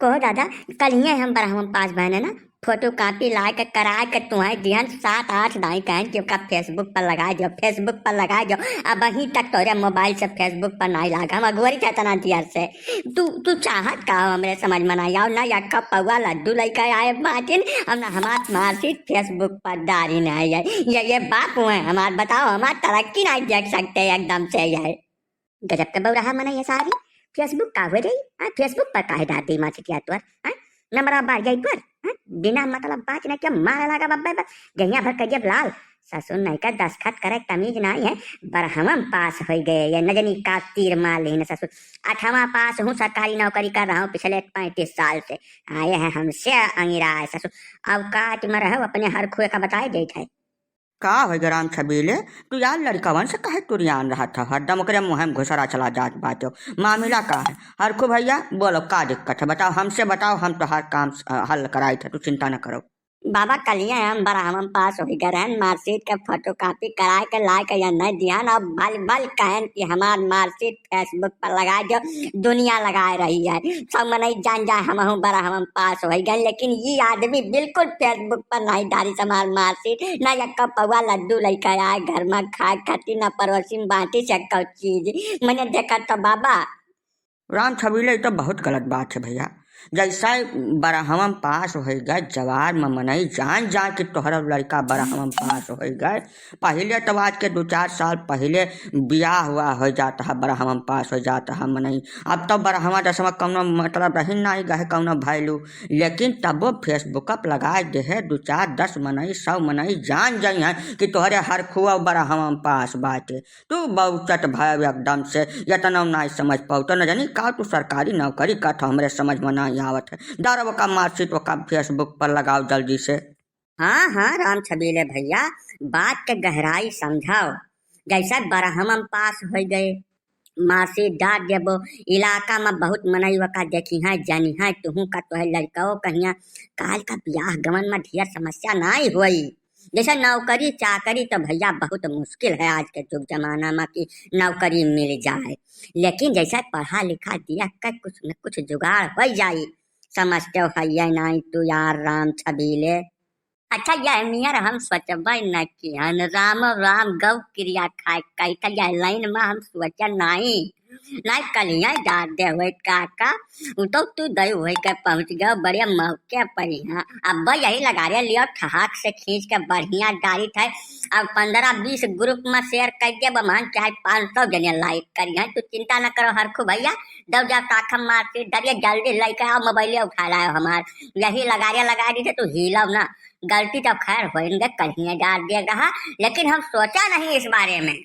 कहो दादा, कल ही हम ब्राह्मण पास बहने ना फोटो कॉपी ला के करा के तुम्हारे दिहन 7-8 दाई कहन कि ओका फेसबुक पर लगा दो, फेसबुक पर लगा दो। अब वहीं तक तोरे मोबाइल से फेसबुक पर नहीं लागा, हम अगुवरी चाहता दियर से। तू तू चाहत का हमरे समझ में नहीं आओ ना, यक्का पौवा लड्डू लेके आए मार्टिन, हम ना हमार मार्कशीट फेसबुक पर डारी नहीं है। ये बाप हुए हमार, बताओ हमार तरक्की नहीं देख सकते एकदम से। ये गजब के बउरहा मना ये सारी फेसबुक का हो रही। फेसबुक पर काहे डालती मार्कशीट यार तुअर नंबर बार गई पर बिना मतलब बात नहीं क्या मारा लगा बब्बे बस गैया भर कजब लाल ससुर नहीं का दस्खत करे तमीज नहीं है। बरहमम पास हो गए ये न जानी का तीर मार ली ससुर। 8वां पास हूँ, सरकारी नौकरी कर रहा हूँ पिछले 35 साल से। आए हैं हमसे अंगिरा है ससुर। अवकाश में रहो अपने हर खुए का बताए देते है। का हो ग्राम छबीले, तू यार लड़कवन से कहे तुरियान रहा था, हरदम ओकरे मुँह में घुसरा चला जात बात हो। मामला का है हरखू भैया, बोलो का दिक्कत है, बताओ हमसे बताओ, हम तो हर काम हल कराई थे, तू चिंता न करो। बाबा कलिए हम बराहम पास हो गए मार्कशीट के फोटो कॉपी कराए के लाए के या नहीं ध्यान। अब भल भल कहन कि हमार मार्कशीट फेसबुक पर लगा दो, दुनिया लगाए रही है। सब मन जान जाए हम बराहम पास हो गए, लेकिन ये आदमी बिल्कुल फेसबुक पर नहीं डाली हमार मार्कशीट। न यक्का पौवा लड्डू लेकर आए घर में खाए खाती, न पड़ोसी में बांटी से चीज मैंने देखा तो बाबा। राम छबीले तो बहुत गलत बात है भैया। जैसा बरहमम पास हो गए जवार में मनई जान जान के तोहरा लड़का बरहमम पास हो गए। पहले तो आज के 2-4 साल पहले ब्याह हुआ हो जाता है, बरहमम पास हो जाता है मनई। अब तो बरहमा दसवा कौनो मतलब रही नहीं गए कौनो वैल्यू, लेकिन तब वो फेसबुक पर लगा दे है 2-4-10 मनई 100 मनई जान जाई है कि तोहरे हर खुआ बरहमम पास बाटे। तू बहुचट भय एकदम से यतना नहीं समझ पाऊ तो न जानी का तू सरकारी नौकरी का तो हमरे समझ में नहीं आवत है। दारो का मार्कशीट का फेसबुक पर लगाओ जल्दी से। हाँ हाँ राम छबीले भैया, बात के गहराई समझाओ। जैसा बरहमम पास हो गए मार्कशीट डाल देबो, इलाका में बहुत मनई का देखी है जानी है तुहू का तो है लड़का कहिया काल का ब्याह गमन में ढेर समस्या नहीं हुई। जैसे नौकरी चाकरी तो भैया बहुत मुश्किल है आज के युग जमाना में कि नौकरी मिल जाए, लेकिन जैसा पढ़ा लिखा दिया कर कुछ न कुछ जुगाड़ हो जाए। समझते हो है नहीं तू यार राम छबीले। अच्छा यह मियर हम सोचबे न कि हन राम राम गौ क्रिया खाए कही था यह लाइन में हम सोचा नहीं नहीं कलिया डाल दे हुए काका। तो तू दई हुए के पहुंच गए बड़े मौके पर यहाँ। अब यही लगा रहे लियो ठहाक से खींच के बढ़िया गाड़ी था। अब 15-20 ग्रुप में शेयर कर दे बमान चाहे 500 जने लाइक करिए। तू चिंता न करो हरखू भैया, दब जा काखम मार के डरिए जल्दी लेके आओ, मोबाइल उठा लाओ हमार। यही लगा दी थे तू हिलो ना, गलती तो खैर होंगे कहीं डाल दे रहा, लेकिन हम सोचा नहीं इस बारे में।